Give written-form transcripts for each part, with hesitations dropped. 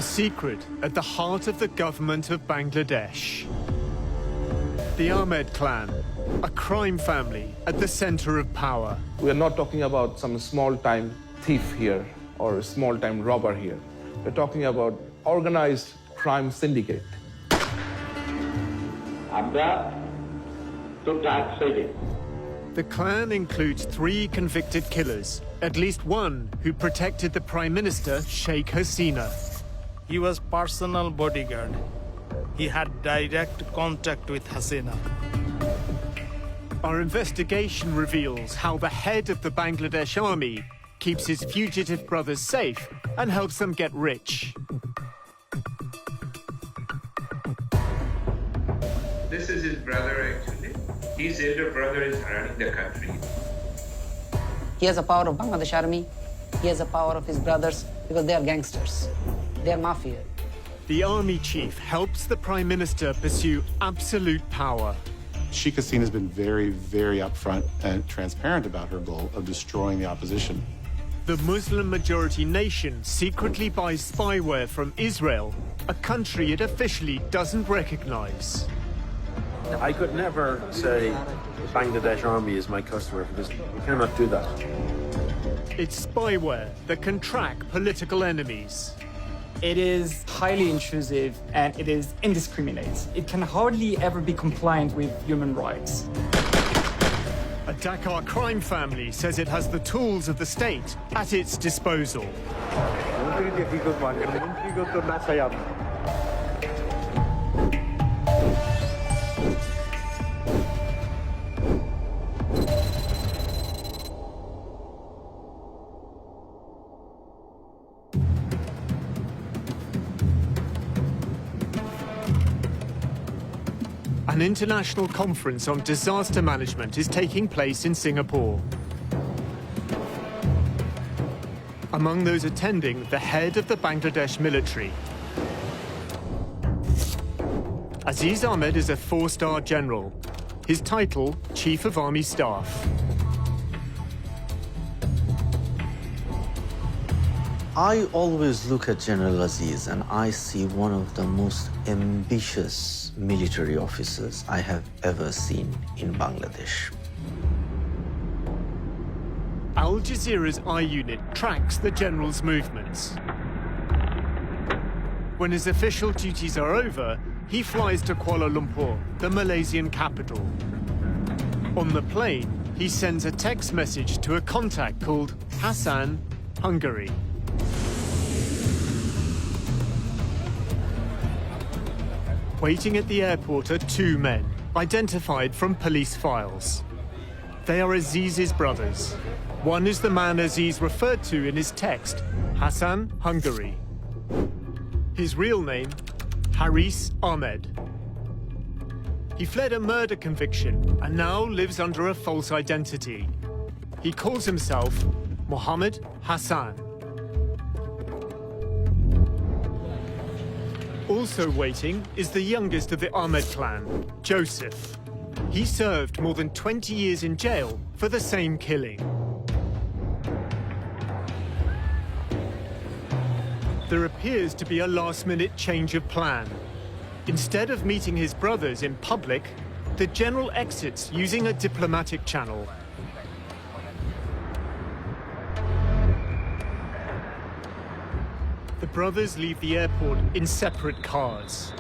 secret at the heart of the government of Bangladesh. The Ahmed clan, a crime family at the center of power. We are not talking about some small-time thief here or a small-time robber here. We're talking about organized crime syndicate. The clan includes 3 convicted killers, at least one who protected the Prime Minister, Sheikh Hasina. He was personal bodyguard. He had direct contact with Hasina. Our investigation reveals how the head of the Bangladesh army keeps his fugitive brothers safe and helps them get rich. This is his brother, actually. His elder brother is running the country. He has the power of Bangladesh army. He has the power of his brothers because they are gangsters. They are mafia. The army chief helps the Prime Minister pursue absolute power. Sheikh Hasina has been very, very upfront and transparent about her goal of destroying the opposition. The Muslim-majority nation secretly buys spyware from Israel, a country it officially doesn't recognize. I could never say the Bangladesh army is my customer because we cannot do that. It's spyware that can track political enemies. It is highly intrusive and it is indiscriminate. It can hardly ever be compliant with human rights. A Dhaka crime family says it has the tools of the state at its disposal. An international conference on disaster management is taking place in Singapore. Among those attending, the head of the Bangladesh military. Aziz Ahmed is a 4-star general. His title, Chief of Army Staff. I always look at General Aziz and I see one of the most ambitious military officers I have ever seen in Bangladesh. Al Jazira's I unit tracks the general's movements. When his official duties are over, he flies to Kuala Lumpur, the Malaysian capital. On the plane, he sends a text message to a contact called Hassan, Hungary. Waiting at the airport are 2 men, identified from police files. They are Aziz's brothers. One is the man Aziz referred to in his text, Hassan, Hungary. His real name, Haris Ahmed. He fled a murder conviction and now lives under a false identity. He calls himself Mohammed Hassan. Also waiting is the youngest of the Ahmed clan, Joseph. He served more than 20 years in jail for the same killing. There appears to be a last-minute change of plan. Instead of meeting his brothers in public, the general exits using a diplomatic channel. The brothers leave the airport in separate cars.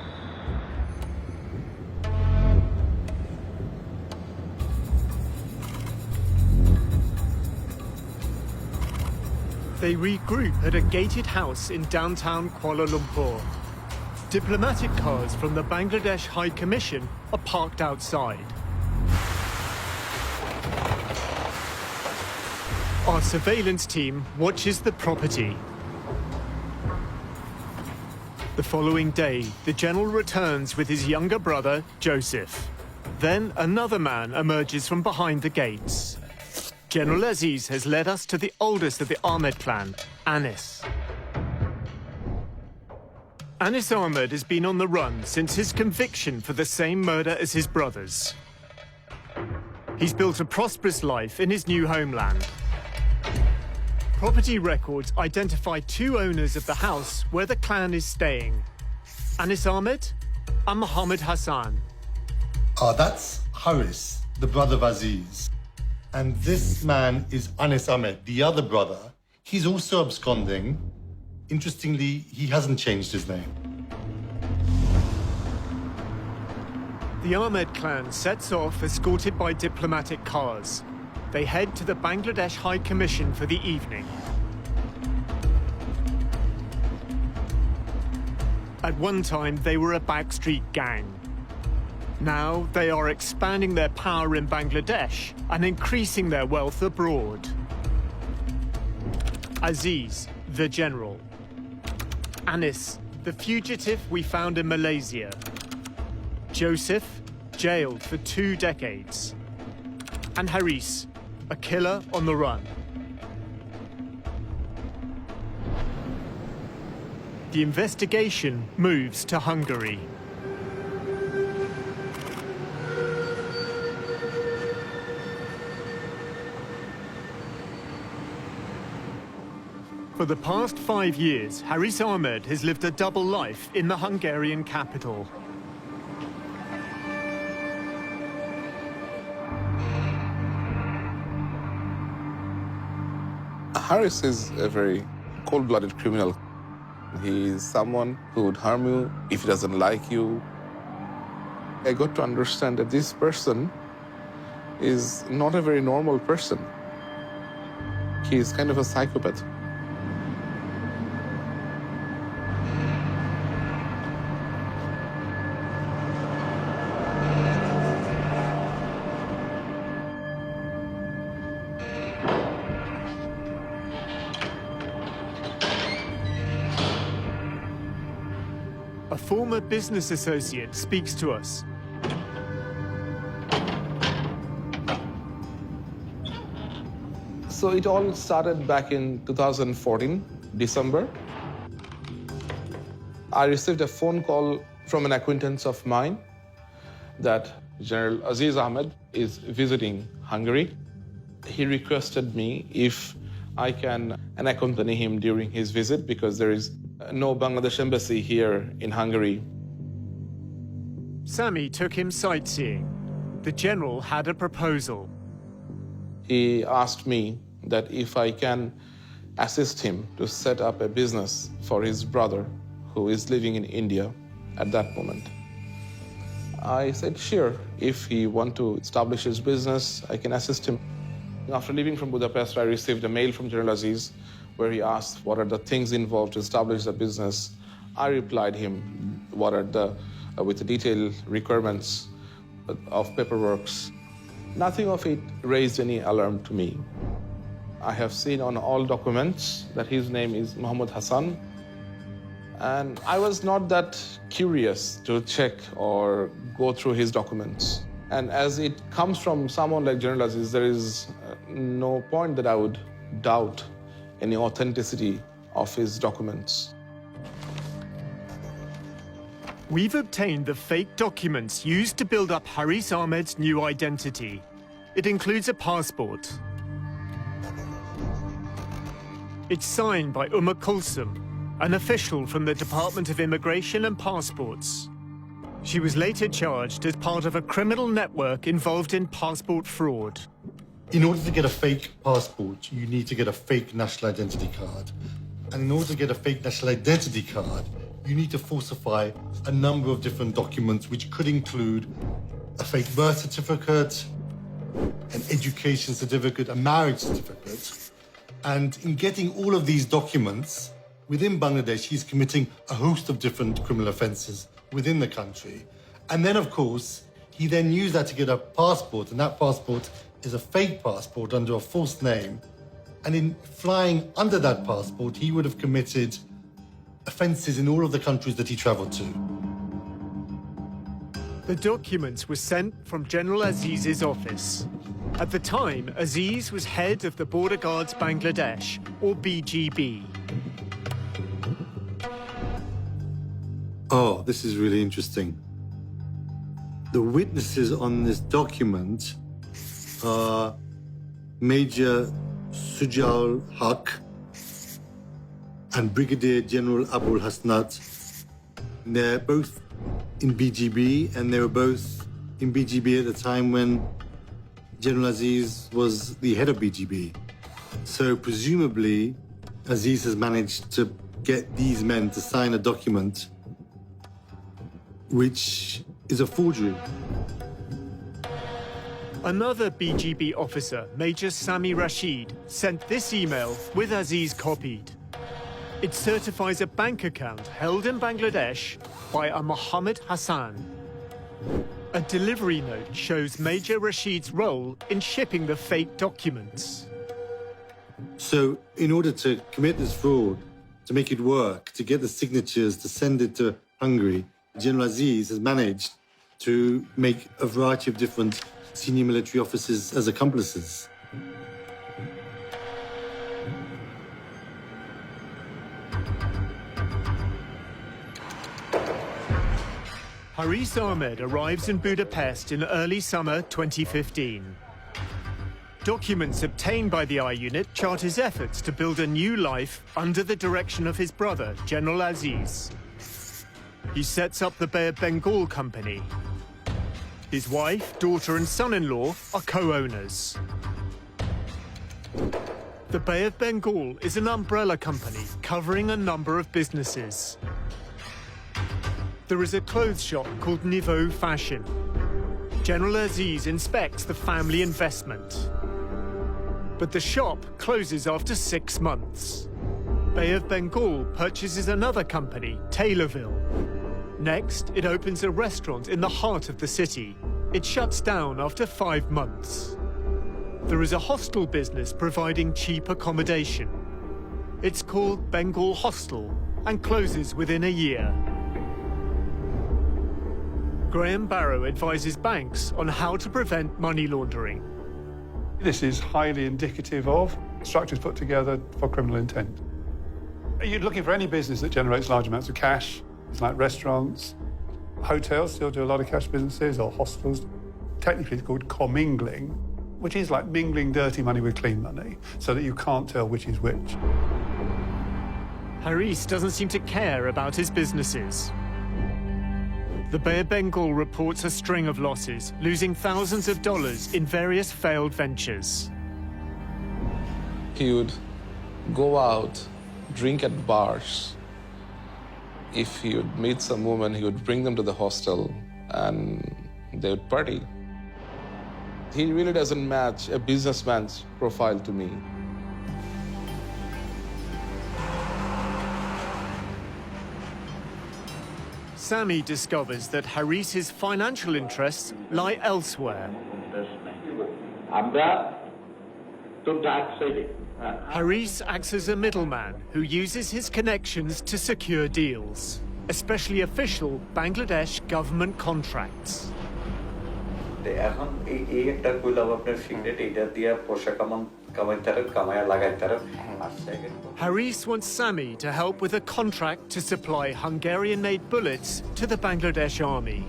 They regroup at a gated house in downtown Kuala Lumpur. Diplomatic cars from the Bangladesh High Commission are parked outside. Our surveillance team watches the property. The following day, the general returns with his younger brother, Joseph. Then another man emerges from behind the gates. General Aziz has led us to the oldest of the Ahmed clan, Anis. Anis Ahmed has been on the run since his conviction for the same murder as his brothers. He's built a prosperous life in his new homeland. Property records identify two owners of the house where the clan is staying. Anis Ahmed and Mohammed Hassan. That's Haris, the brother of Aziz. And this man is Anis Ahmed, the other brother. He's also absconding. Interestingly, he hasn't changed his name. The Ahmed clan sets off escorted by diplomatic cars. They head to the Bangladesh High Commission for the evening. At one time, they were a backstreet gang. Now, they are expanding their power in Bangladesh and increasing their wealth abroad. Aziz, the general. Anis, the fugitive we found in Malaysia. Joseph, jailed for 2 decades. And Haris, a killer on the run. The investigation moves to Hungary. For the past 5 years, Haris Ahmed has lived a double life in the Hungarian capital. Haris is a very cold-blooded criminal. He is someone who would harm you if he doesn't like you. I got to understand that this person is not a very normal person. He is kind of a psychopath. A former business associate speaks to us. So it all started back in 2014, December. I received a phone call from an acquaintance of mine that General Aziz Ahmed is visiting Hungary. He requested me if I can accompany him during his visit because there is no Bangladesh embassy here in Hungary. Sami took him sightseeing. The general had a proposal. He asked me that if I can assist him to set up a business for his brother who is living in India at that moment. I said, sure, if he wants to establish his business, I can assist him. After leaving from Budapest, I received a mail from General Aziz where he asked what are the things involved to establish the business. I replied him what are with the detailed requirements of paperworks. Nothing of it raised any alarm to me. I have seen on all documents that his name is Mohammed Hassan, and I was not that curious to check or go through his documents. And as it comes from someone like General Aziz, there is no point that I would doubt any authenticity of his documents. We've obtained the fake documents used to build up Haris Ahmed's new identity. It includes a passport. It's signed by Kulsum, an official from the Department of Immigration and Passports. She was later charged as part of a criminal network involved in passport fraud. In order to get a fake passport, you need to get a fake national identity card. And in order to get a fake national identity card, you need to falsify a number of different documents, which could include a fake birth certificate, an education certificate, a marriage certificate. And in getting all of these documents, within Bangladesh, he's committing a host of different criminal offenses within the country. And then, of course, he then used that to get a passport, and that passport is a fake passport under a false name. And in flying under that passport, he would have committed offenses in all of the countries that he traveled to. The documents were sent from General Aziz's office. At the time, Aziz was head of the Border Guards Bangladesh, or BGB. Oh, this is really interesting. The witnesses on this document are Major Sujal Haq and Brigadier General Abul Hasnat. They're both in BGB, and they were both in BGB at the time when General Aziz was the head of BGB. So presumably, Aziz has managed to get these men to sign a document which is a forgery. Another BGB officer, Major Sami Rashid, sent this email with Aziz copied. It certifies a bank account held in Bangladesh by a Mohammed Hassan. A delivery note shows Major Rashid's role in shipping the fake documents. So in order to commit this fraud, to make it work, to get the signatures, to send it to Hungary, General Aziz has managed to make a variety of different senior military officers as accomplices. Haris Ahmed arrives in Budapest in early summer 2015. Documents obtained by the I unit chart his efforts to build a new life under the direction of his brother, General Aziz. He sets up the Bay of Bengal Company. His wife, daughter and son-in-law are co-owners. The Bay of Bengal is an umbrella company covering a number of businesses. There is a clothes shop called Niveau Fashion. General Aziz inspects the family investment. But the shop closes after 6 months. Bay of Bengal purchases another company, Taylorville. Next, it opens a restaurant in the heart of the city. It shuts down after 5 months. There is a hostel business providing cheap accommodation. It's called Bengal Hostel and closes within a year. Graham Barrow advises banks on how to prevent money laundering. This is highly indicative of structures put together for criminal intent. You're looking for any business that generates large amounts of cash. It's like restaurants, hotels still do a lot of cash businesses, or hostels. Technically it's called commingling, which is like mingling dirty money with clean money, so that you can't tell which is which. Haris doesn't seem to care about his businesses. The Bay of Bengal reports a string of losses, losing thousands of dollars in various failed ventures. He would go out, drink at bars. If he would meet some woman, he would bring them to the hostel and they would party. He really doesn't match a businessman's profile to me. Sami discovers that Haris's financial interests lie elsewhere. Haris acts as a middleman who uses his connections to secure deals, especially official Bangladesh government contracts. Haris wants Sami to help with a contract to supply Hungarian-made bullets to the Bangladesh army.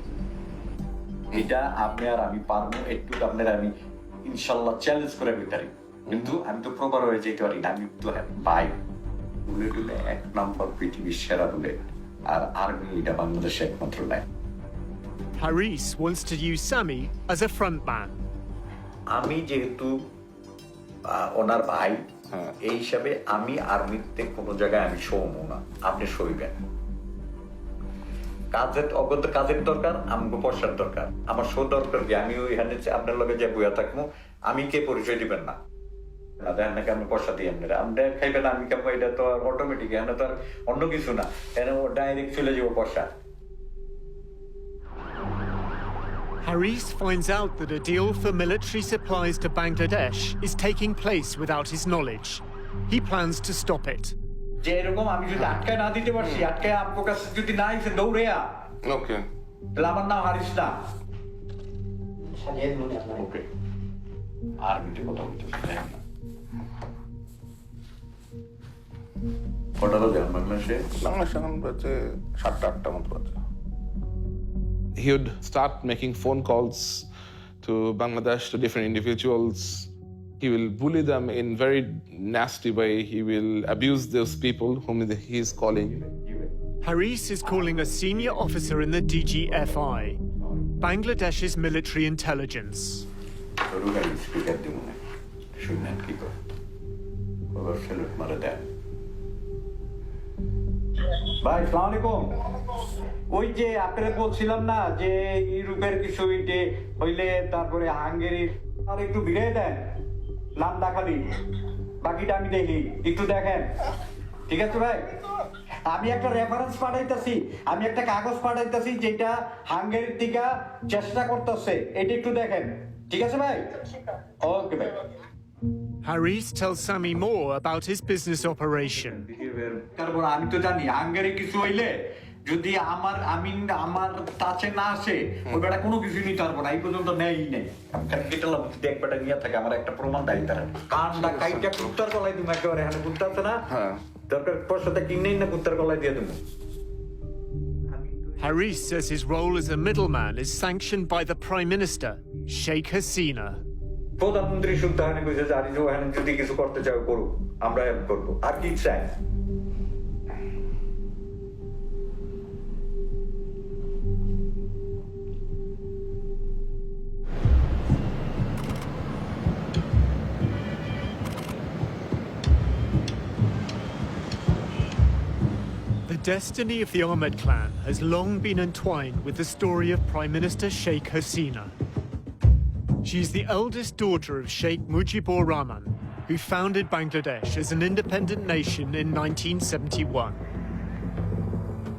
Haris wants to use Sami as a frontman. আমি যেহেতু ওনার ভাই এই হিসাবে আমি আর্মিতে কোনো জায়গায় আমি শোবো না, আপনি শোইবেন। কাজের অগত কাজের দরকার, আমাকে পয়সার দরকার। আমার শো দরকার কি আমি ওইখানে আপনার লগে যে বইয়া থাকবো, আমি কে পরিচয় দিবেন না। না দেখেন নাকি আমি পয়সা দিই আপনারা, আমরা খাইবেন আমি কেমন, এটা তো আর অটোমেটিক, এটা তো আর অন্য কিছু না, এটা ডাইরেক্ট চলে যাবো পয়সা। Haris finds out that a deal for military supplies to Bangladesh is taking place without his knowledge. He plans to stop it. যে এরকম আমি যদি আটকায় না দিতে পারছি, আটকায় আপনার কাছে যদি না এসে দৌড়ে ওকে, তাহলে আমার নাম হারিস না। ওকে, আর মিটে কথা বলতে কটা বাজে বাংলাদেশে? বাংলাদেশে এখন বাজে 7টা-8টা মতো বাজে। He would start making phone calls to Bangladesh, to different individuals. He will bully them in very nasty way. He will abuse those people whom he is calling. Haris is calling a senior officer in the DGFI, Bangladesh's military intelligence. ভাই আসসালামু আলাইকুম ওই যে আপনারা বলছিলাম না যে ইউরোপের কিছু ইটে হইলে তারপরে হাঙ্গেরির আর একটু ভিড়ে দেন নাম দেখালি বাকিটা আমি দেখি একটু দেখেন ঠিক আছে ভাই আমি একটা রেফারেন্স পাঠাইতেছি আমি একটা কাগজ পাঠাইতেছি যেটা হাঙ্গেরির থেকে চেষ্টা করতেছে এটা একটু দেখেন ঠিক আছে ভাই ওকে ভাই Haris tells Sami more about his business operation. তারপর আমি তো জানি হাঙ্গেরি কিছু হইলে যদি আমার আমার কাছে না আসে ওই বেটা কোনো কিছু নিতে পারবো না এই পর্যন্ত নেই নেই আমি খালি কেটালাম যদি এক বেটা নিয়ে থাকে আমার একটা প্রমাণ দেয় তারা কানটা কাইটা কুত্তার গলায় তুমি একেবারে এখানে কুত্তা আছে না দরকার পয়সাটা কিনেই না কুত্তার গলায় দিয়ে দেবো Haris says his role as a middleman is sanctioned by the Prime Minister, Sheikh Hasina. প্রধানমন্ত্রী সুলতানি কইছে যে আরিজো এখানে যদি কিছু করতে চাও করো আমরা হেল্প করবো আর কি চাই The destiny of the Ahmed clan has long been entwined with the story of Prime Minister Sheikh Hasina. She is the eldest daughter of Sheikh Mujibur Rahman, who founded Bangladesh as an independent nation in 1971.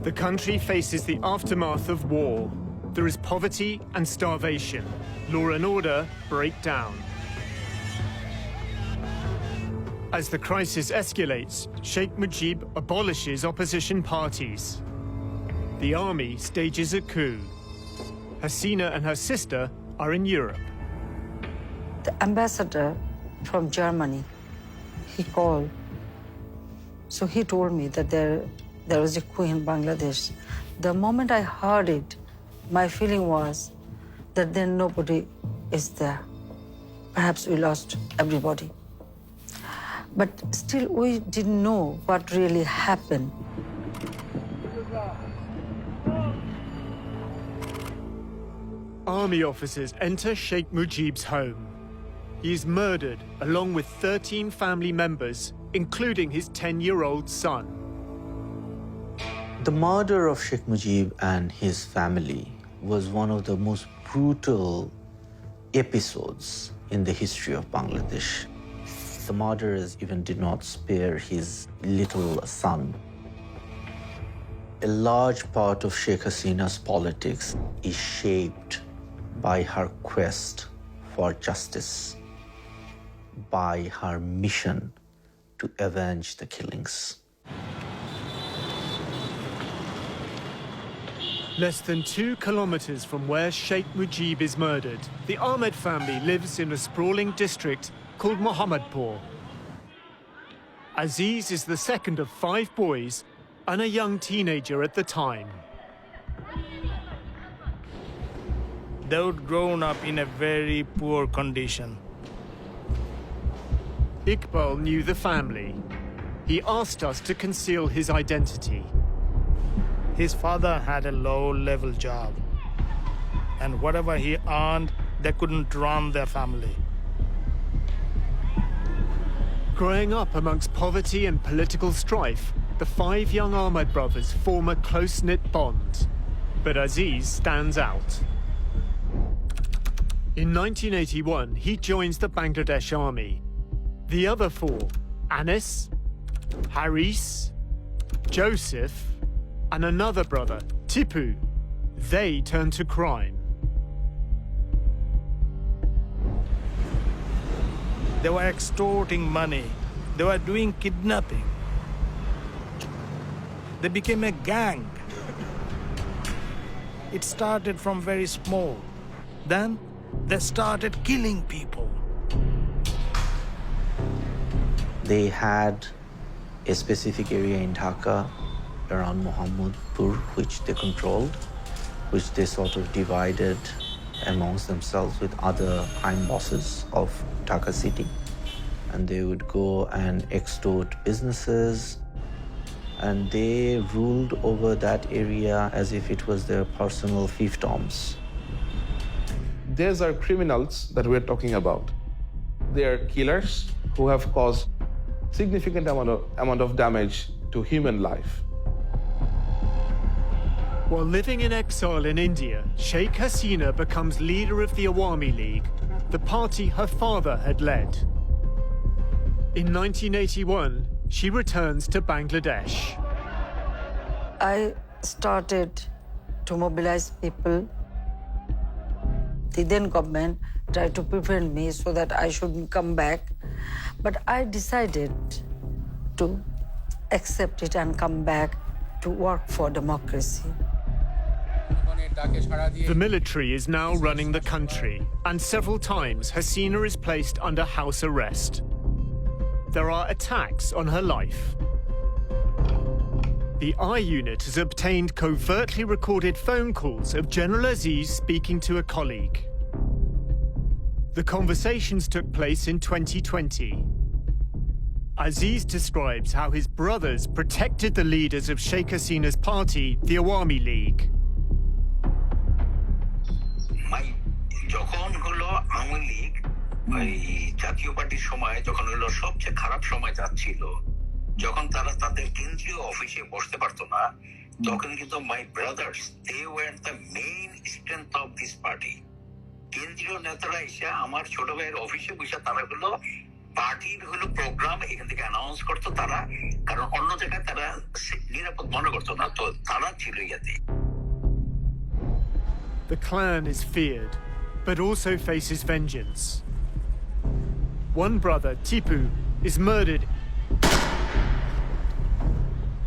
The country faces the aftermath of war. There is poverty and starvation. Law and order break down. As the crisis escalates, Sheikh Mujib abolishes opposition parties. The army stages a coup. Hasina and her sister are in Europe. The ambassador from Germany, he called. So he told me that there was a coup in Bangladesh. The moment I heard it, my feeling was that then nobody is there. Perhaps we lost everybody. But still, we didn't know what really happened. Army officers enter Sheikh Mujib's home. He is murdered along with 13 family members, including his 10-year-old son. The murder of Sheikh Mujib and his family was one of the most brutal episodes in the history of Bangladesh. The murderers even did not spare his little son. A large part of Sheikh Hasina's politics is shaped by her quest for justice, by her mission to avenge the killings. Less than 2 kilometers from where Sheikh Mujib is murdered, the Ahmed family lives in a sprawling district called Mohammadpur. Aziz is the second of 5 boys and a young teenager at the time. They would grown up in a very poor condition. Iqbal knew the family. He asked us to conceal his identity. His father had a low-level job, and whatever he earned, they couldn't run their family. Growing up amongst poverty and political strife, the 5 young Ahmed brothers form a close-knit bond. But Aziz stands out. In 1981, he joins the Bangladesh army. The other 4, Anis, Haris, Joseph, and another brother, Tipu, they turn to crime. They were extorting money. They were doing kidnapping. They became a gang. It started from very small. Then they started killing people. They had a specific area in Dhaka around Mohammadpur, which they controlled, which they sort of divided amongst themselves with other crime bosses of Dhaka city. and they would go and extort businesses, and they ruled over that area as if it was their personal fiefdoms. These are criminals that we're talking about. They are killers who have caused significant amount of damage to human life. While living in exile in India, Sheikh Hasina becomes leader of the Awami League, the party her father had led. In 1981, she returns to Bangladesh. I started to mobilize people. The then government tried to prevent me so that I shouldn't come back. But I decided to accept it and come back to work for democracy. The military is now running the country, and several times Hasina is placed under house arrest. There are attacks on her life. The I Unit has obtained covertly recorded phone calls of General Aziz speaking to a colleague. The conversations took place in 2020. Aziz describes how his brothers protected the leaders of Sheikh Hasina's party, the Awami League. যখন হলো আওয়ামী লীগ ওই জাতীয় পার্টির সময় যখন হলো সবচেয়ে খারাপ সময় যাচ্ছিল, যখন তারা তাদের কেন্দ্রীয় অফিসে বসতে পারতো না, তখন কিন্তু my brothers they were the main strength of this party. কেন্দ্রীয় নেতারা এসে আমার ছোট ভাইয়ের অফিসে বসে তারা হলো পার্টির হলো প্রোগ্রাম এখান থেকে অ্যানাউন্স করতো তারা, কারণ অন্য জায়গায় তারা নিরাপদ মনে করতো না, তো তারা ছিল ইয়াতে। The clan is feared, but also faces vengeance. One brother, Tipu, is murdered.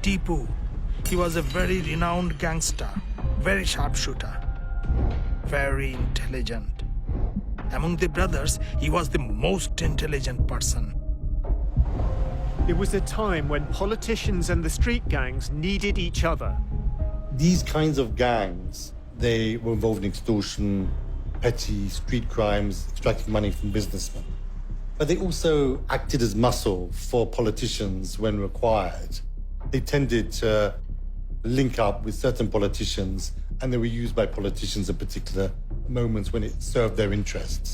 Tipu, he was a very renowned gangster, very sharpshooter, very intelligent. Among the brothers, he was the most intelligent person. It was a time when politicians and the street gangs needed each other. These kinds of gangs, they were involved in extortion, petty street crimes, extracting money from businessmen. But they also acted as muscle for politicians when required. They tended to link up with certain politicians, and they were used by politicians at particular moments when it served their interests.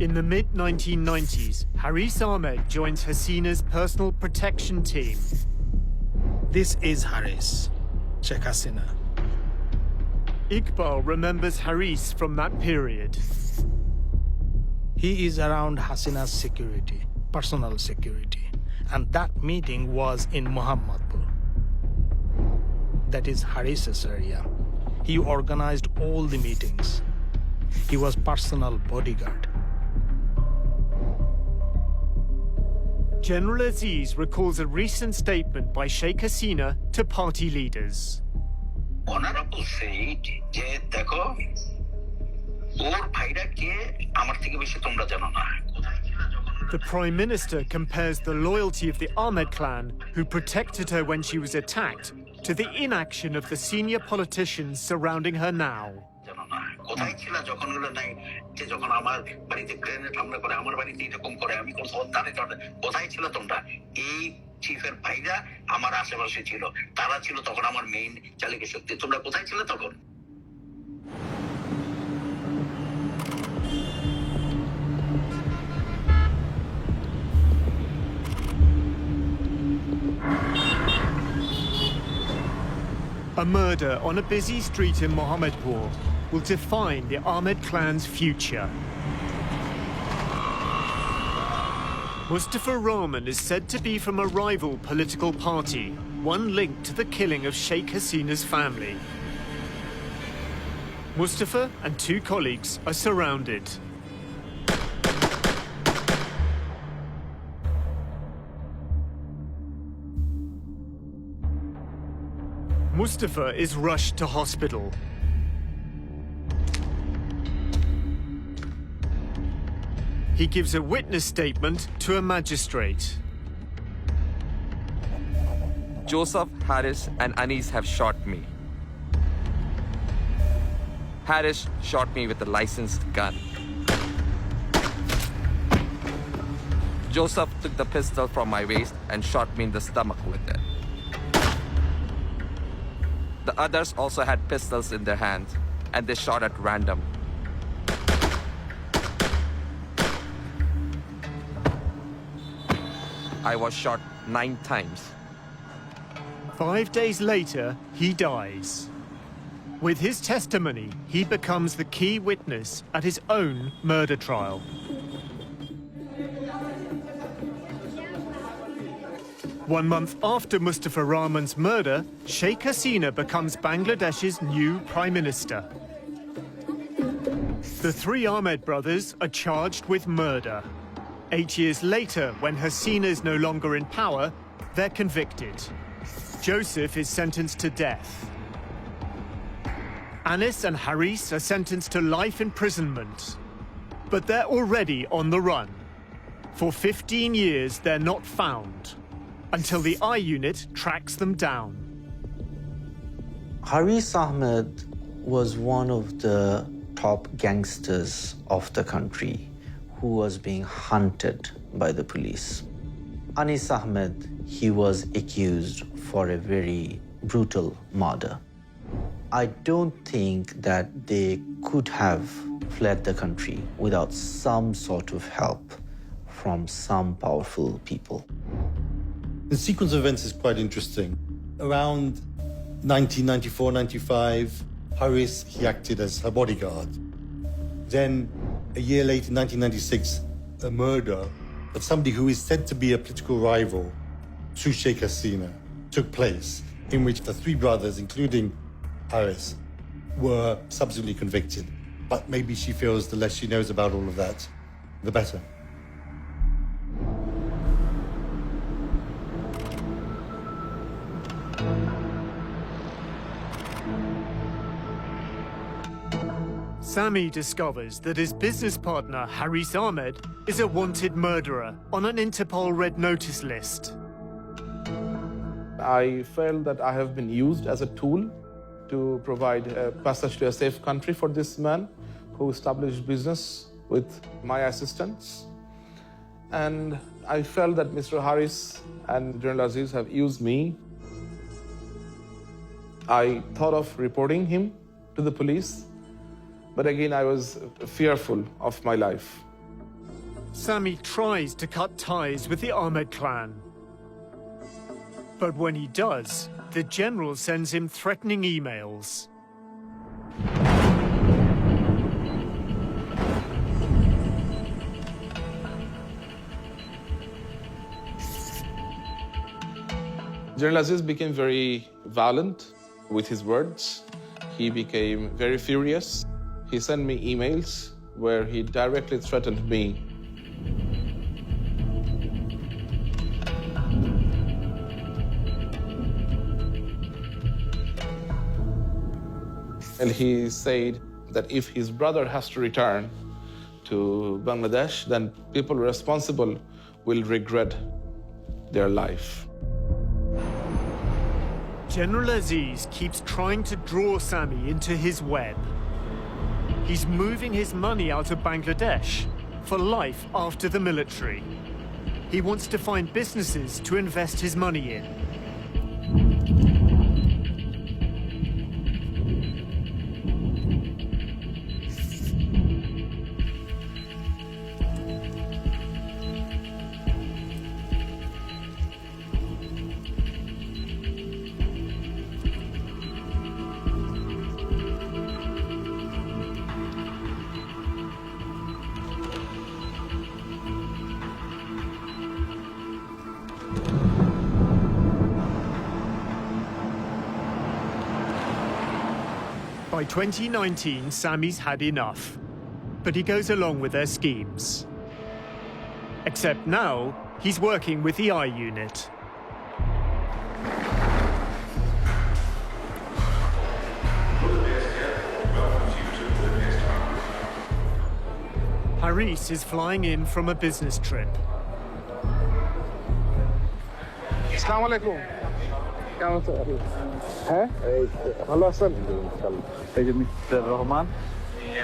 In the mid-1990s, Haris Ahmed joins Hasina's personal protection team. This is Haris, Sheikh Hasina. Iqbal remembers Haris from that period. He is around Hasina's security, personal security. And that meeting was in Muhammadpur. That is Haris's area. He organized all the meetings. He was personal bodyguard. General Aziz recalls a recent statement by Sheikh Hasina to party leaders. Honorable said যে দেখো ওর ভাইরা কে আমার থেকে বেশি তোমরা জানো না। The Prime Minister compares the loyalty of the Ahmed clan, who protected her when she was attacked, to the inaction of the senior politicians surrounding her now. কোথায় ছিল যখন হলো নাই যে যখন আমার বাড়িতে গ্রেনেড হামলা করে, আমার বাড়িতে এরকম করে, আমি কোথায় ছিল তোমরা? এই চিফের ভাইরা আমার আশেপাশে ছিল, তারা ছিল তখন আমার মেইন চালিকা শক্তি। তোমরা কোথায় ছিল তখন? A murder on a busy street in Mohammedpur will define the Ahmed clan's future. Mustafa Rahman is said to be from a rival political party, one linked to the killing of Sheikh Hasina's family. Mustafa and two colleagues are surrounded. Mustafa is rushed to hospital. He gives a witness statement to a magistrate. Joseph, Harris, and Anis have shot me. Harris shot me with a licensed gun. Joseph took the pistol from my waist and shot me in the stomach with it. The others also had pistols in their hands, and they shot at random. I was shot 9 times. 5 days later, he dies. With his testimony, he becomes the key witness at his own murder trial. One month after Mustafa Rahman's murder, Sheikh Hasina becomes Bangladesh's new Prime Minister. The 3 Ahmed brothers are charged with murder. 8 years later, when Hasina is no longer in power, they're convicted. Joseph is sentenced to death. Anis and Haris are sentenced to life imprisonment. But they're already on the run. For 15 years, they're not found, until the I Unit tracks them down. Haris Ahmed was one of the top gangsters of the country who was being hunted by the police. Anis Ahmed, he was accused for a very brutal murder. I don't think that they could have fled the country without some sort of help from some powerful people. The sequence of events is quite interesting. Around 1994-95, Haris, he acted as her bodyguard. Then, a year later, 1996, a murder of somebody who is said to be a political rival to Sheikh Hasina took place, in which the 3 brothers, including Haris, were subsequently convicted. But maybe she feels the less she knows about all of that, the better. Sami discovers that his business partner, Haris Ahmed, is a wanted murderer on an Interpol Red Notice list. I felt that I have been used as a tool to provide a passage to a safe country for this man who established business with my assistance. And I felt that Mr. Haris and General Aziz have used me. I thought of reporting him to the police, but again, I was fearful of my life. Sami tries to cut ties with the Ahmed clan. But when he does, the general sends him threatening emails. General Aziz became very violent with his words. He became very furious. He sent me emails where he directly threatened me. And he said that if his brother has to return to Bangladesh, then people responsible will regret their life. General Aziz keeps trying to draw Sami into his web. He's moving his money out of Bangladesh for life after the military. He wants to find businesses to invest his money in. By 2019, Sami's had enough, but he goes along with their schemes. Except now, he's working with the I Unit. Haris is flying in from a business trip. Assalamu alaikum. হ্যাঁ ভালো আছেন এই যে mister Rahman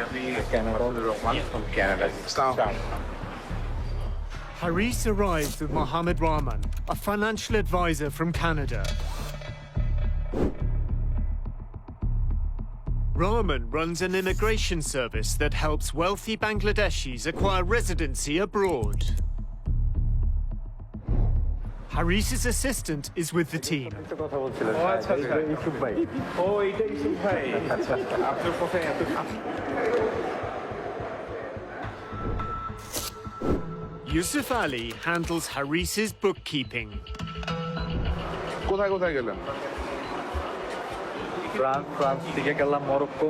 আমি Canada Rahman from Canada. Haris arrives with Mohammed Rahman, a financial advisor from Canada. Rahman runs an immigration service that helps wealthy Bangladeshis acquire residency abroad. Haris's assistant is with the team. Yusuf Ali handles Haris's bookkeeping. France থেকে গেলাম Morocco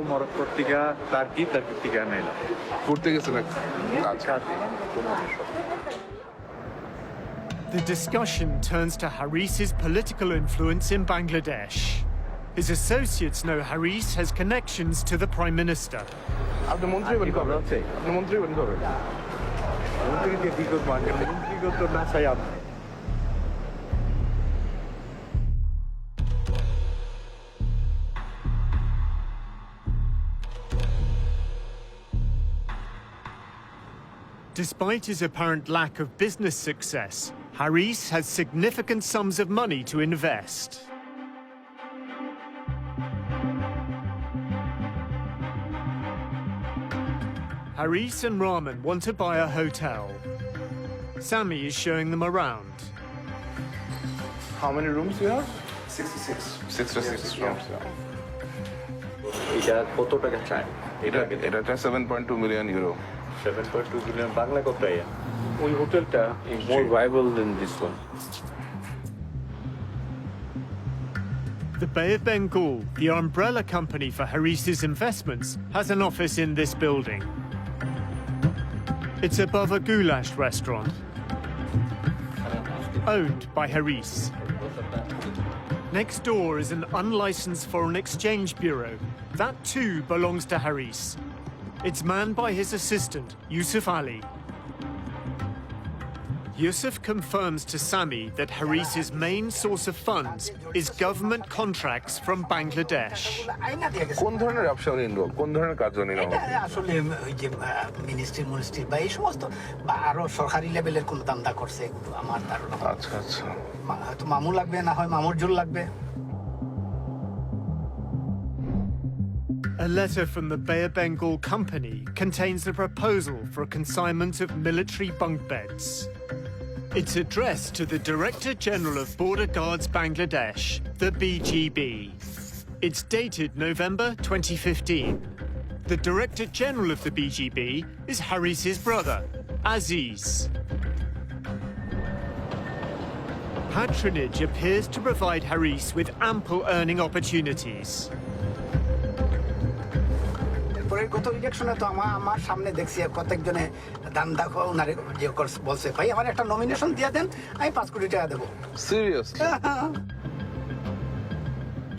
থেকে turkey থেকে নাইলাম ঘুরতে গেছিলেন The discussion turns to Haris's political influence in Bangladesh. His associates know Haris has connections to the Prime Minister. আপনি মন্ত্রী হবেন কবে আপনি মন্ত্রী হবেন কবে মন্ত্রীকে কি করবো মন্ত্রী তো না চাই আপনি Despite his apparent lack of business success, Haris has significant sums of money to invest. Haris and Rahman want to buy a hotel. Sami is showing them around. How many rooms do you have? 66 66 rooms. এটা কত টাকা চাই এটা 7.2 million euro. 7.2 billion Bangla কত আয়া ওই হোটেলটা is more viable than this one. The Bay of Bengal, the umbrella company for Haris's investments, has an office in this building. It's above a goulash restaurant, owned by Haris. Next door is an unlicensed foreign exchange bureau. That too belongs to Haris. It's manned by his assistant, Yusuf Ali. Yusuf confirms to Sami that Haris's main source of funds is government contracts from Bangladesh. কোন ধরনের ব্যবসা উনি involve কোন ধরনের কাজ উনি আসলে ওই যে মিনিস্ট্রি বা এই সমস্ত বা আরো সরকারি লেভেলের কোন দান্দা করছে আমার ধারণা আচ্ছা আচ্ছা হয়তো মামু লাগবে না হয় মামুর জোর লাগবে A letter from the Bay of Bengal company contains the proposal for a consignment of military bunk beds. It's addressed to the Director General of Border Guards Bangladesh, the BGB. It's dated November 2015. The Director General of the BGB is Haris's brother, Aziz. Patronage appears to provide Haris with ample earning opportunities. গত ইলেকশনে তো আমার সামনে দেখছি প্রত্যেকজনে দান দেখো ওনারে যে বলছে ভাই আমার একটা নমিনেশন দিয়ে দেন আমি 5 কোটি টাকা দেব Seriously?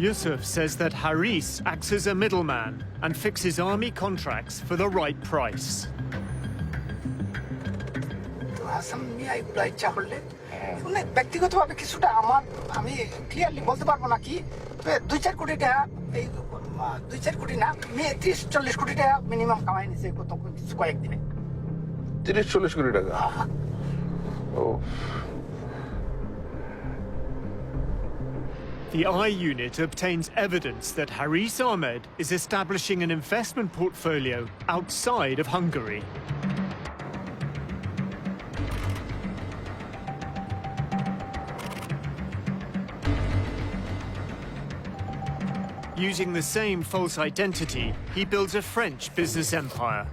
Yusuf says that Haris acts as a middleman and fixes army contracts for the right price. তো হাসান মিয়া এগুলো ইচ্ছা করলে মানে ব্যক্তিগতভাবে কিছুটা আমি ক্লিয়ারলি বলতে পারবো না কি 2-4 কোটি টাকা এই 2-4 কোটি না 30-40 কোটি টাকা মিনিমাম কামাই নিছে কয়েকদিনে 30-40 কোটি টাকা Oh. The I unit obtains evidence that Haris Ahmed is establishing an investment portfolio outside of Hungary. Using the same false identity, he builds a French business empire.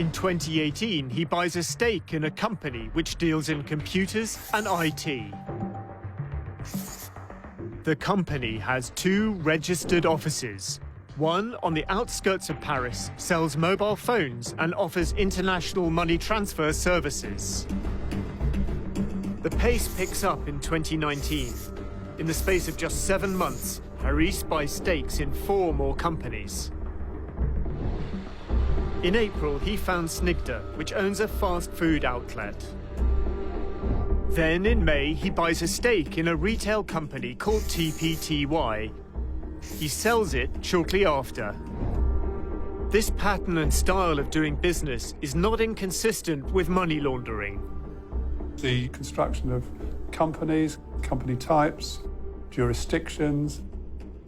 In 2018, he buys a stake in a company which deals in computers and IT. The company has 2 registered offices. One on the outskirts of Paris sells mobile phones and offers international money transfer services. The pace picks up in 2019. In the space of just 7 months, Haris buys stakes in 4 more companies. In April, he found Snigdha, which owns a fast food outlet. Then in May, he buys a stake in a retail company called TPTY. He sells it shortly after. This pattern and style of doing business is not inconsistent with money laundering. The construction of companies, company types, jurisdictions,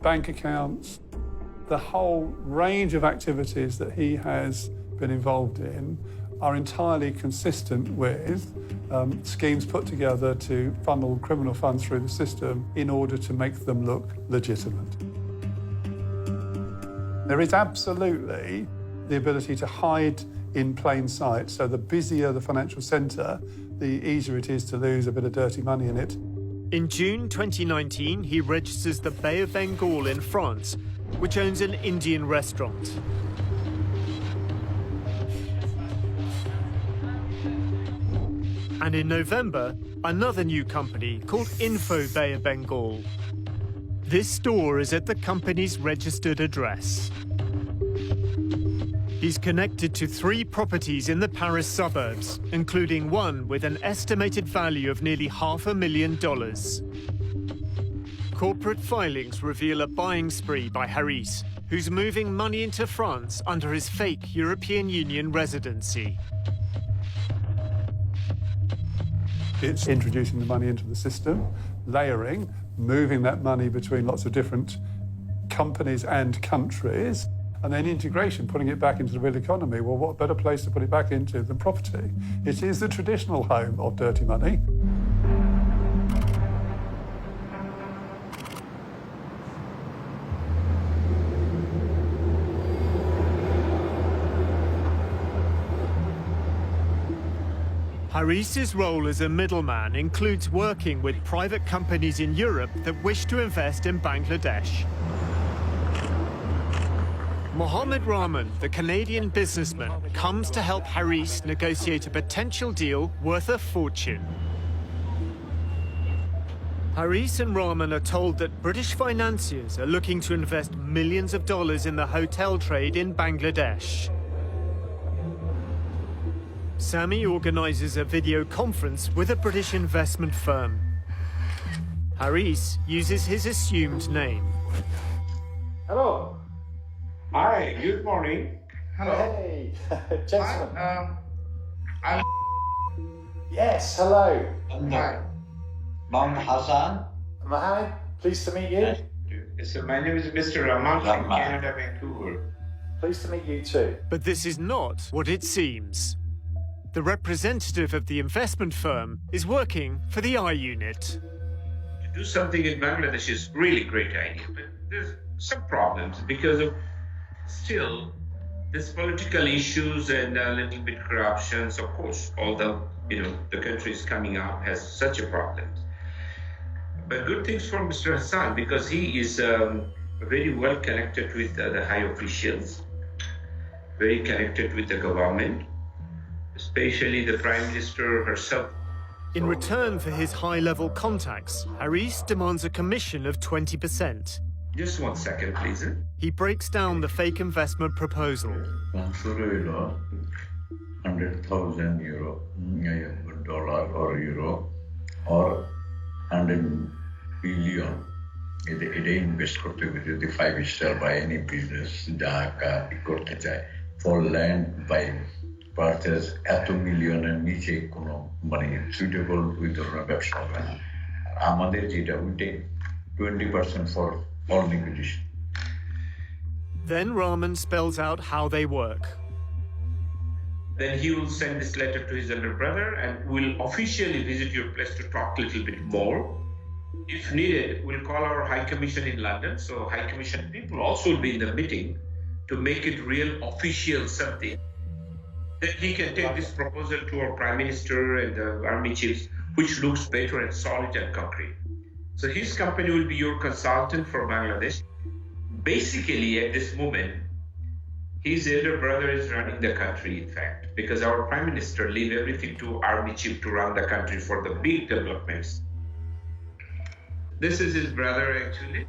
bank accounts, the whole range of activities that he has been involved in are entirely consistent with schemes put together to funnel criminal funds through the system in order to make them look legitimate. There is absolutely the ability to hide in plain sight, so the busier the financial centre, the easier it is to lose a bit of dirty money in it. In June 2019, he registers the Bay of Bengal in France, which owns an Indian restaurant. And in November, another new company called Info Bay of Bengal. This store is at the company's registered address. He's connected to 3 properties in the Paris suburbs, including one with an estimated value of nearly $500,000. Corporate filings reveal a buying spree by Haris, who's moving money into France under his fake European Union residency. It's introducing the money into the system, layering, moving that money between lots of different companies and countries, and then integration, putting it back into the real economy. Well, what better place to put it back into than property? It is the traditional home of dirty money. Haris's role as a middleman includes working with private companies in Europe that wish to invest in Bangladesh. Mohammed Rahman, the Canadian businessman, comes to help Haris negotiate a potential deal worth a fortune. Haris and Rahman are told that British financiers are looking to invest millions of dollars in the hotel trade in Bangladesh. Sami organizes a video conference with a British investment firm. Haris uses his assumed name. Hello. Hi, good morning. Hello. Hey, gentlemen. I'm Yes, hello. Hi. Mohammed Hassan. Mohammed, pleased to meet you. So my name is Mr. Rahman from Canada, Vancouver. Pleased to meet you too. But this is not what it seems. The representative of the investment firm is working for the I unit. To do something in Bangladesh is really great idea, but there's some problems because of still there's political issues and a little bit corruption. So of course, although the country is coming up has such a problem. But good things for Mr. Hassan because he is very well connected with the high officials, very connected with the government, especially the Prime Minister herself. In return for his high-level contacts, Haris demands a commission of 20%. Just 1 second, please. He breaks down the fake investment proposal. 100,000 euro, dollar or euro, or 100 billion. It invest korte hobe the 5-star by any business, Dhaka, korte chai. For land by purchase, eto million and niche kono money suitable with the ব্যবসা হবে না আমাদের যেটা we take 20% for all liquidation. Then Rahman spells out how they work. Then he will send this letter to his elder brother and will officially visit your place to talk a little bit more. If needed, we'll call our High Commission in London. So High Commission people also will be in the meeting to make it real official something. Then he can take this proposal to our Prime Minister and the army chiefs, which looks better and solid and concrete. So his company will be your consultant for Bangladesh. Basically, at this moment, his elder brother is running the country, in fact, because our Prime Minister leave everything to army chief to run the country for the big developments. This is his brother, actually.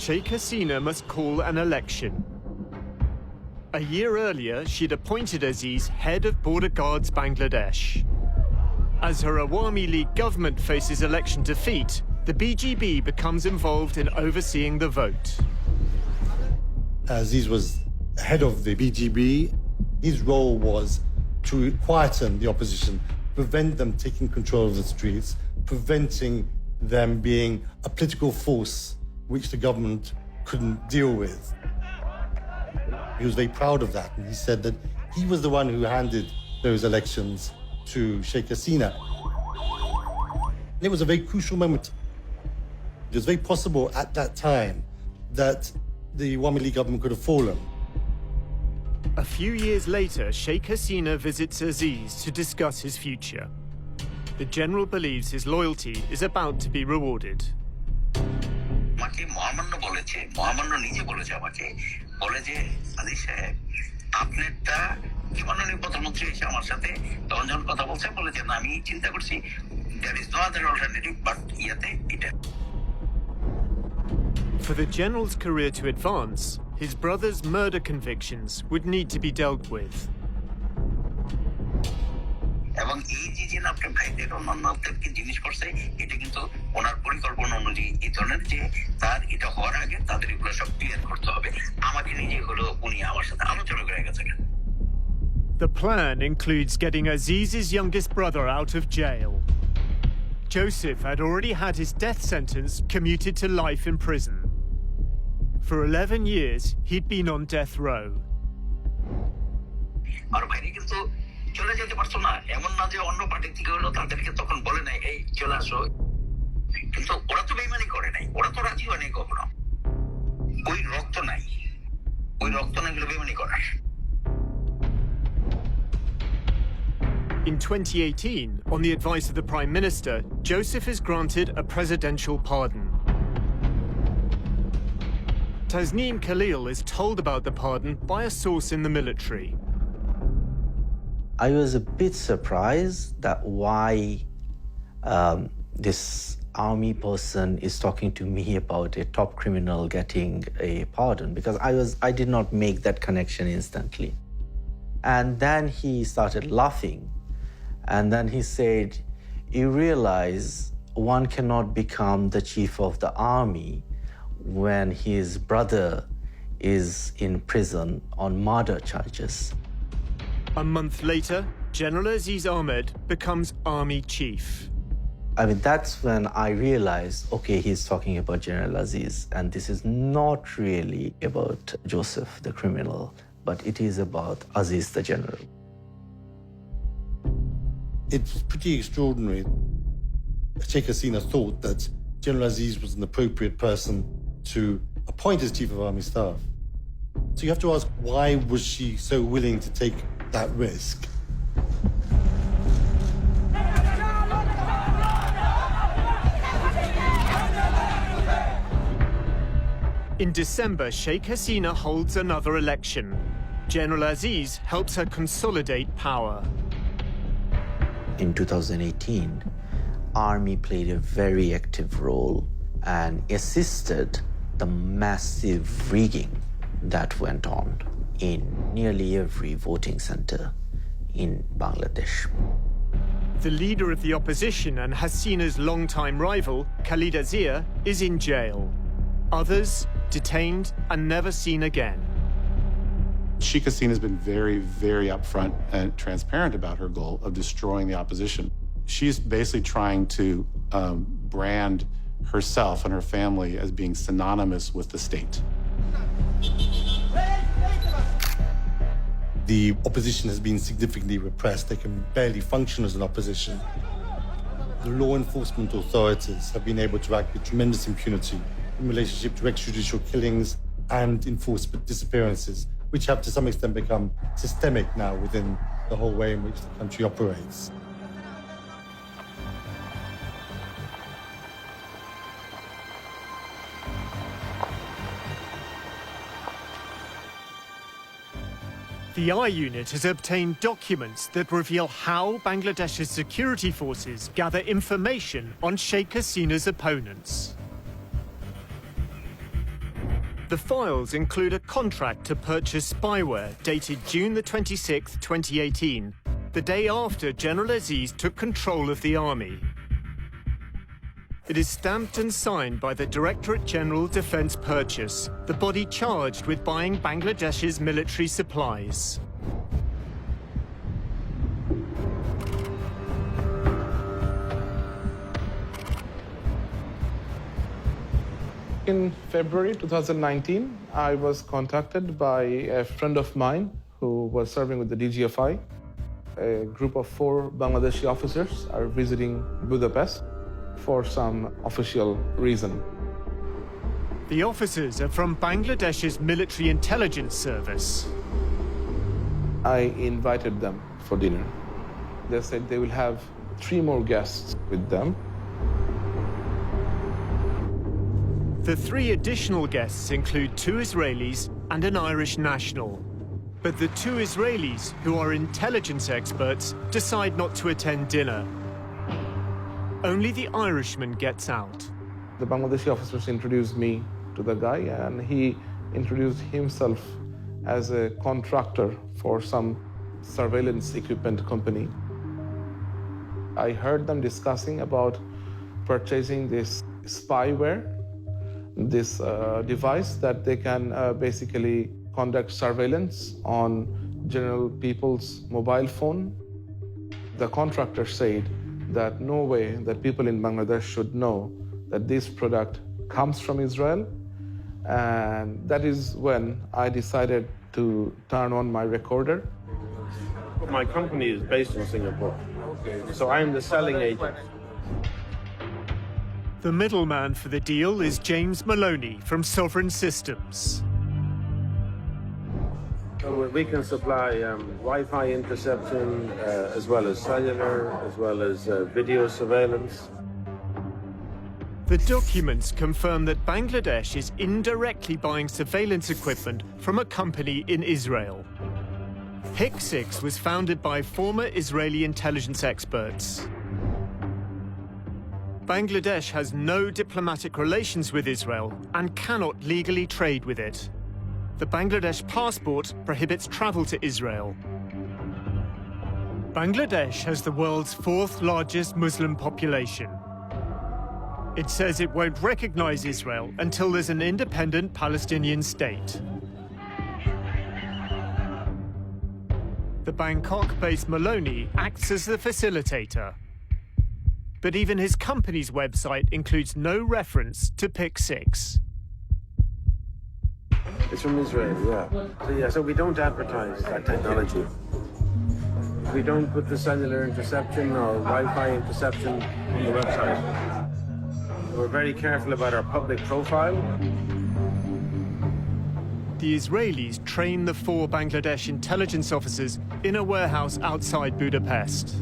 Sheikh Hasina must call an election. A year earlier, she'd appointed Aziz head of Border Guards Bangladesh. As her Awami League government faces election defeat, the BGB becomes involved in overseeing the vote. Aziz was head of the BGB. His role was to quieten the opposition, prevent them taking control of the streets, preventing them being a political force which the government couldn't deal with. He was very proud of that, and he said that he was the one who handed those elections to Sheikh Hasina. It was a very crucial moment. It was very possible at that time that the Awami League government could have fallen. A few years later, Sheikh Hasina visits Aziz to discuss his future. The general believes his loyalty is about to be rewarded. আমাকে মহামান্য বলেছে, মহামান্য নিজে বলেছে আমাকে, বলে যে আদিল সাহেব আপনারটা কি মাননীয় প্রধানমন্ত্রী এসে আমার সাথে তখন যখন কথা বলছে বলে যে না আমি চিন্তা করছি there is no other alternative but ইয়াতে এটা. For the general's career to advance, his brother's murder convictions would need to be dealt with. এবং এই যে আপনার ভাইদের অন্যান্যদেরকে জিনিস করছে এটা কিন্তু ওনার পরিকল্পনা অনুযায়ী এই ধরনের যে তার এটা হওয়ার আগে তাদের এগুলো সব ক্লিয়ার করতে হবে আমাকে নিজে হলো উনি আমার সাথে আলোচনা করে গেছেন. The plan includes getting Aziz's youngest brother out of jail. Joseph had already had his death sentence commuted to life in prison. For 11 years, he'd been on death row. আর ভাইরে কিন্তু চলে যেতে পারতো না, এমন না যে অন্য পার্টি থেকে হলো তাদেরকে তখন বলে নাই এই চলে আসো, কিন্তু ওরা তো বেইমানি করে নাই, ওরা তো রাজি হয় নাই কখনো. ওই রক্ত নাই গেলে বেইমানি করার. In 2018, on the advice of the Prime Minister, Joseph is granted a presidential pardon. Tasneem Khalil is told about the pardon by a source in the military. I was a bit surprised that why this army person is talking to me about a top criminal getting a pardon, because I did not make that connection instantly. And then he started laughing. And then he said, you realize one cannot become the chief of the army when his brother is in prison on murder charges. A month later, General Aziz Ahmed becomes army chief. I mean, that's when I realized, okay, he's talking about General Aziz, and this is not really about Joseph, the criminal, but it is about Aziz, the general. It's pretty extraordinary. Sheikh Hasina thought that General Aziz was an appropriate person to appoint as Chief of Army Staff. So you have to ask, why was she so willing to take that risk? In December, Sheikh Hasina holds another election. General Aziz helps her consolidate power. In 2018, Army played a very active role and assisted the massive rigging that went on in nearly every voting center in Bangladesh. The leader of the opposition and Hasina's longtime rival, Khalida Zia, is in jail. Others detained and never seen again. Sheikh Hasina has been very, very upfront and transparent about her goal of destroying the opposition. She's basically trying to brand herself and her family as being synonymous with the state. The opposition has been significantly repressed. They can barely function as an opposition. The law enforcement authorities have been able to act with tremendous impunity in relationship to extrajudicial killings and enforced disappearances, which have to some extent become systemic now within the whole way in which the country operates. The I Unit has obtained documents that reveal how Bangladesh's security forces gather information on Sheikh Hasina's opponents. The files include a contract to purchase spyware dated June the 26th, 2018, the day after General Aziz took control of the army. It is stamped and signed by the Directorate General Defence Purchase, the body charged with buying Bangladesh's military supplies. In February 2019, I was contacted by a friend of mine who was serving with the DGFI. A group of 4 Bangladeshi officers are visiting Budapest for some official reason. The officers are from Bangladesh's military intelligence service. I invited them for dinner. They said they will have 3 more guests with them. The 3 additional guests include 2 Israelis and an Irish national. But the 2 Israelis, who are intelligence experts, decide not to attend dinner. Only the Irishman gets out. The Bangladeshi officers introduced me to the guy, and he introduced himself as a contractor for some surveillance equipment company. I heard them discussing about purchasing this spyware, this device that they can basically conduct surveillance on general people's mobile phone. The contractor said that no way that people in Bangladesh should know that this product comes from Israel. And that is when I decided to turn on my recorder. My company is based in Singapore, so I'm the selling agent. The middleman for the deal is James Maloney from Sovereign Systems. So we can supply Wi-Fi interception, as well as cellular, as well as video surveillance. The documents confirm that Bangladesh is indirectly buying surveillance equipment from a company in Israel. PIC6 was founded by former Israeli intelligence experts. Bangladesh has no diplomatic relations with Israel and cannot legally trade with it. The Bangladesh passport prohibits travel to Israel. Bangladesh has the world's 4th largest Muslim population. It says it won't recognize Israel until there's an independent Palestinian state. The Bangkok-based Maloney acts as the facilitator. But even his company's website includes no reference to PIC6. It's from Israel, yeah. So we don't advertise that technology. We don't put the cellular interception or Wi-Fi interception on the website. We're very careful about our public profile. The Israelis train the 4 Bangladesh intelligence officers in a warehouse outside Budapest.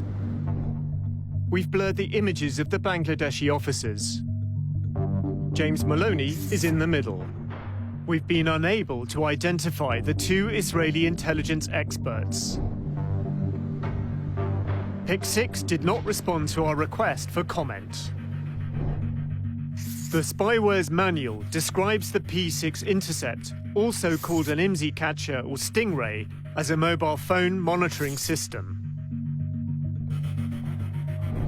We've blurred the images of the Bangladeshi officers. James Maloney is in the middle. We've been unable to identify the 2 Israeli intelligence experts. PIC6 did not respond to our request for comment. The spyware's manual describes the P6 intercept, also called an IMSI catcher or Stingray, as a mobile phone monitoring system.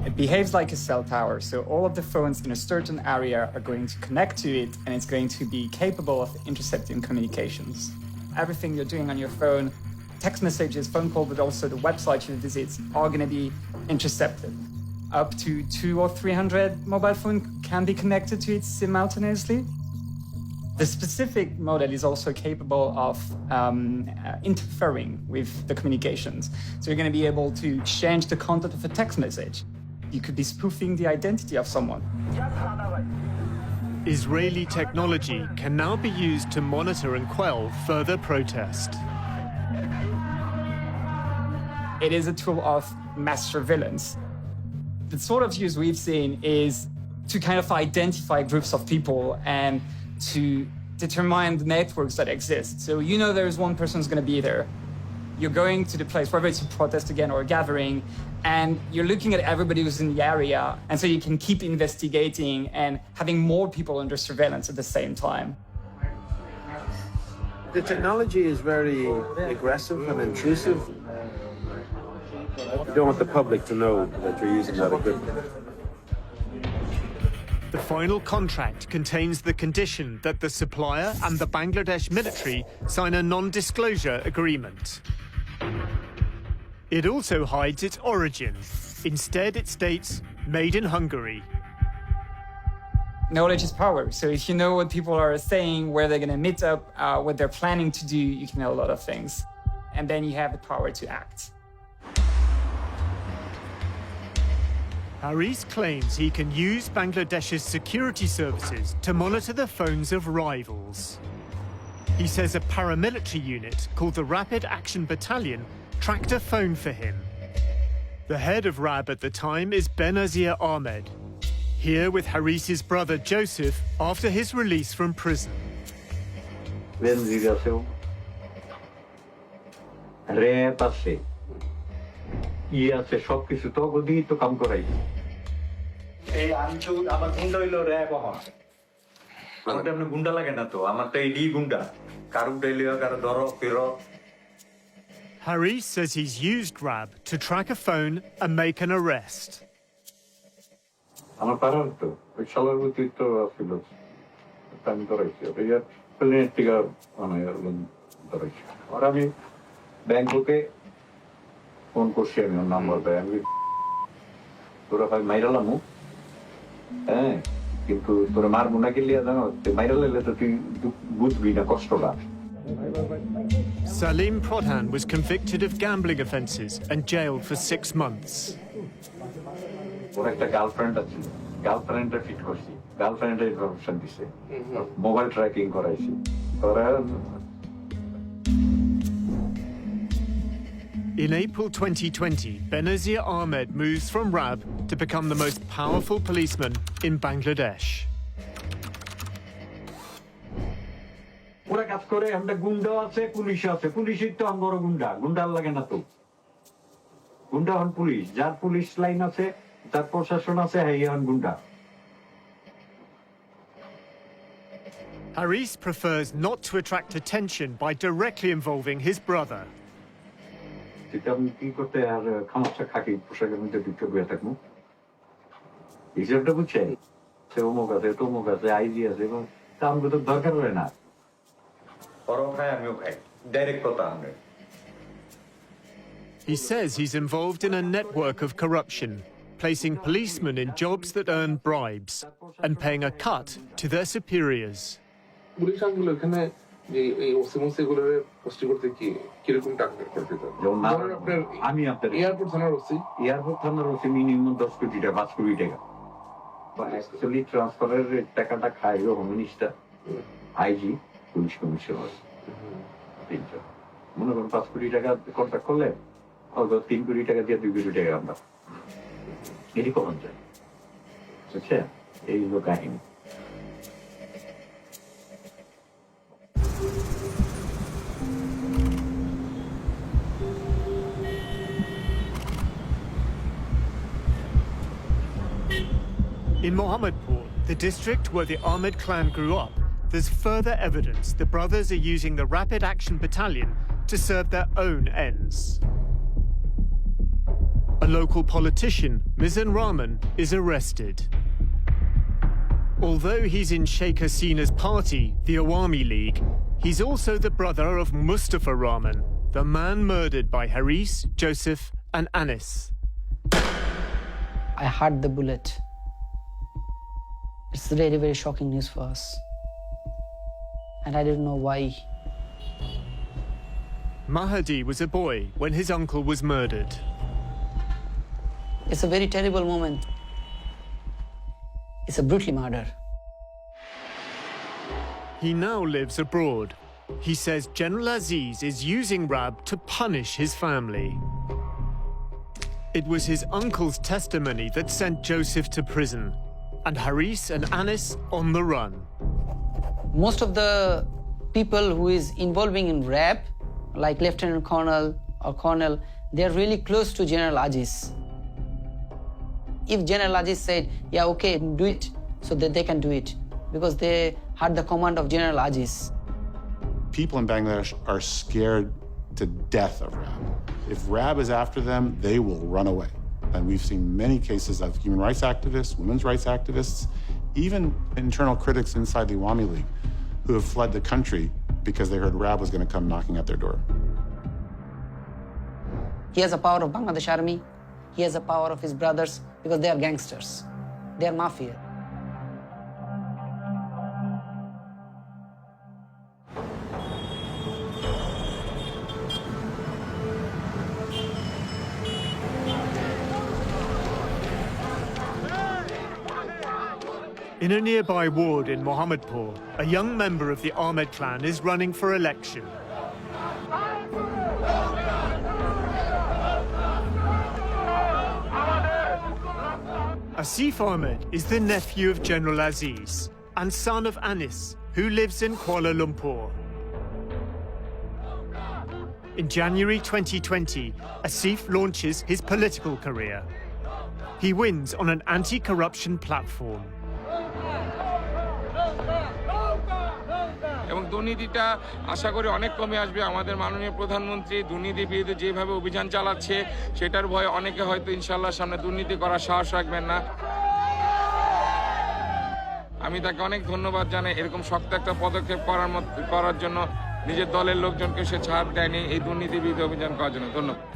It behaves like a cell tower, so all of the phones in a certain area are going to connect to it, and it's going to be capable of intercepting communications. Everything you're doing on your phone, text messages, phone call, but also the website you visit, are going to be intercepted. Up to 200 or 300 mobile phones can be connected to it simultaneously. The specific model is also capable of interfering with the communications. So you're going to be able to change the content of a text message. You could be spoofing the identity of someone. Israeli technology can now be used to monitor and quell further protest. It is a tool of mass surveillance. The sort of use we've seen is to kind of identify groups of people and to determine the networks that exist. So you know there's one person who's going to be there. You're going to the place, whether it's a protest again or a gathering, and you're looking at everybody who's in the area, and so you can keep investigating and having more people under surveillance at the same time. The technology is very aggressive and intrusive. You don't want the public to know that you're using that equipment. The final contract contains the condition that the supplier and the Bangladesh military sign a non-disclosure agreement. It also hides its origin. Instead, it states, made in Hungary. Knowledge is power. So if you know what people are saying, where they're going to meet up, what they're planning to do, you can know a lot of things. And then you have the power to act. Haris claims he can use Bangladesh's security services to monitor the phones of rivals. He says a paramilitary unit called the Rapid Action Battalion tracked a phone for him. The head of RAB at the time is Benazir Ahmed, here with Haris's brother Joseph after his release from prison. গুন্ডা লাগে না তো আমার তো এই গুন্ডা কারু ডেলিও কারো ধরো ফিরো Haris says he's used RAB to track a phone and make an arrest. আমার পারার তো ওই শালার প্রতি তো ছিল আমি ধরেছি ওটা প্লেনের থেকে ধরেছি আর আমি ব্যাংককে ফোন করছি আমি ওর নাম্বার দেয় আমি তোরা হয় মাইরালামু হ্যাঁ কিন্তু তোরা মারবো না কি লিয়া জানো মাইরা লাইলে তো তুই বুঝবি না কষ্টটা Salim Pradhan was convicted of gambling offences and jailed for 6 months. ওর একটা গার্লফ্রেন্ড আছে গার্লফ্রেন্ডটা ফিট করছি গার্লফ্রেন্ডের ইনফরমেশন দিছে মোবাইল ট্র্যাকিং করাইছি তোরা In April 2020, Benazir Ahmed moves from RAB to become the most powerful policeman in Bangladesh. ওরা কাজ করে আমরা গুন্ডা আছে পুলিশ আছে পুলিশই তো আমরা গুন্ডা গুন্ডার লাগে না তো গুন্ডা হন পুলিশ যার পুলিশ লাইন আছে যার প্রশাসন আছে হ্যাঁ হন গুন্ডা Haris prefers not to attract attention by directly involving his brother. কি করতে আর খামাচ্ছা খাকি পোশাকের মধ্যে ঢুকে বয়ে থাকবো হিসাবটা বুঝছে সে অমুক আছে তমুক আছে আইজি আছে এবং তা আমাকে তো দরকার হয় না ওরাও খায় আমিও খাই ডাইরেক্ট কথা আমরা He says he's involved in a network of corruption, placing policemen in jobs that earn bribes and paying a cut to their superiors. আমি আপনার এয়ারপোর্ট থানার ওসি মিনিমাম 10 কোটি টাকা 5 কোটি টাকা অ্যাকচুয়ালি ট্রান্সফারের টাকাটা খায় home minister IG police commissioner তিনজন মনে করেন 5 কোটি টাকা কন্ট্রাক্ট করলে হয়তো 3 কোটি টাকা দিয়ে 2 কোটি টাকা আমরা এটি কখন যায় বুঝছেন এই হলো কাহিনী In Mohammadpur, the district where the Ahmed clan grew up, there's further evidence the brothers are using the Rapid Action Battalion to serve their own ends. A local politician, Mizan Rahman, is arrested. Although he's in Sheikh Hasina's party, the Awami League, he's also the brother of Mustafa Rahman, the man murdered by Haris, Joseph, and Anis. I heard the bullet. It's really very shocking news for us. And I didn't know why. Mahdi was a boy when his uncle was murdered. It's a very terrible moment. It's a brutal murder. He now lives abroad. He says General Aziz is using RAB to punish his family. It was his uncle's testimony that sent Joseph to prison, and Haris and Anis on the run. Most of the people who is involving in RAB, like Lieutenant Colonel or Colonel, they're really close to General Aziz. If General Aziz said, yeah, okay, do it, so that they can do it, because they had the command of General Aziz. People in Bangladesh are scared to death of RAB. If RAB is after them, they will run away. And we've seen many cases of human rights activists, women's rights activists, even internal critics inside the Awami League who have fled the country because they heard RAB was going to come knocking at their door. He has the power of Bangladesh army. He has the power of his brothers because they are gangsters. They are mafia. In a nearby ward in Mohammadpur, a young member of the Ahmed clan is running for election. Asif Ahmed is the nephew of General Aziz and son of Anis, who lives in Kuala Lumpur. In January 2020, Asif launches his political career. He wins on an anti-corruption platform. এবং দুর্নীতিটা আশা করি অনেক কমে আসবে। আমাদের মাননীয় প্রধানমন্ত্রী দুর্নীতির বিরুদ্ধে যেভাবে অভিযান চালাচ্ছে সেটার ভয়ে অনেকে হয়তো ইনশাআল্লাহ সামনে দুর্নীতি করার সাহস রাখবেন না। আমি তাকে অনেক ধন্যবাদ জানাই এরকম শক্ত একটা পদক্ষেপ করার জন্য। নিজের দলের লোকজনকে সে ছাড় দেয়নি এই দুর্নীতির বিরুদ্ধে অভিযান করার জন্য। ধন্যবাদ।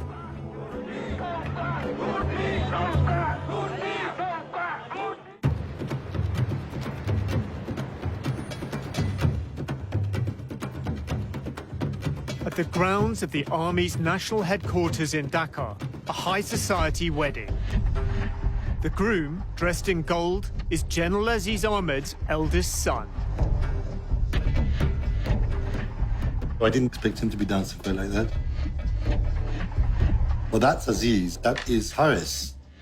At the grounds of the Army's national headquarters in Dhaka, a high society wedding. The groom, dressed in gold, is General Aziz Ahmed's eldest son. I didn't expect him to be dancing quite like that. Well, that's Aziz. That is Harris.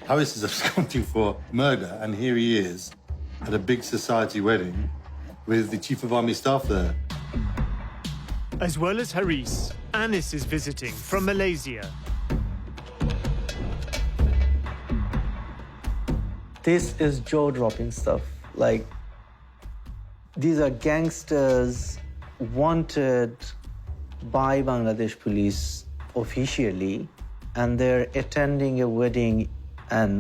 Harris is absconding for murder, and here he is at a big society wedding with the Chief of Army Staff there. As well as Haris, Anis is visiting from Malaysia. This is jaw-dropping stuff. Like, these are gangsters wanted by Bangladesh police officially, and they're attending a wedding, and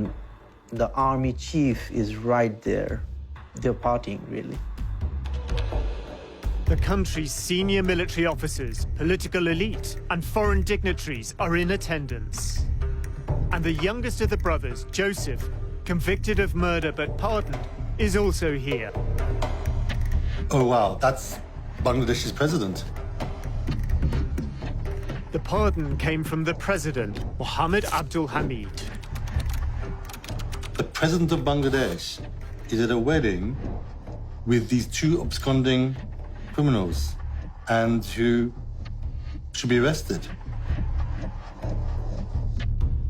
the army chief is right there. They're partying, really. The country's senior military officers, political elite, and foreign dignitaries are in attendance. And the youngest of the brothers, Joseph, convicted of murder but pardoned, is also here. Oh, wow, that's Bangladesh's president. The pardon came from the president, Mohammed Abdul Hamid. The president of Bangladesh is at a wedding with these two absconding criminals and who should be arrested.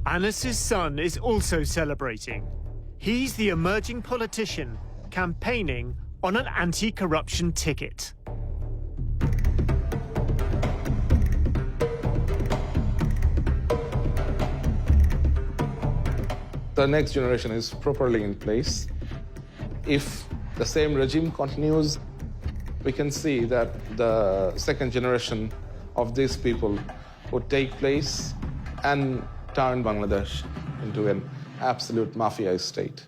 Anis's son is also celebrating. He's the emerging politician campaigning on an anti-corruption ticket. The next generation is properly in place. If the same regime continues, we can see that the second generation of these people would take place and turn Bangladesh into an absolute mafia state.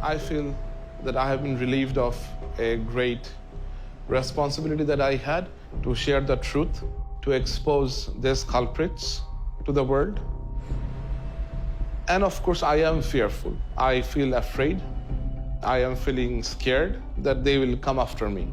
I feel that I have been relieved of a great responsibility that I had to share the truth, to expose these culprits to the world. And of course, I am fearful. I feel afraid I am feeling scared that they will come after me.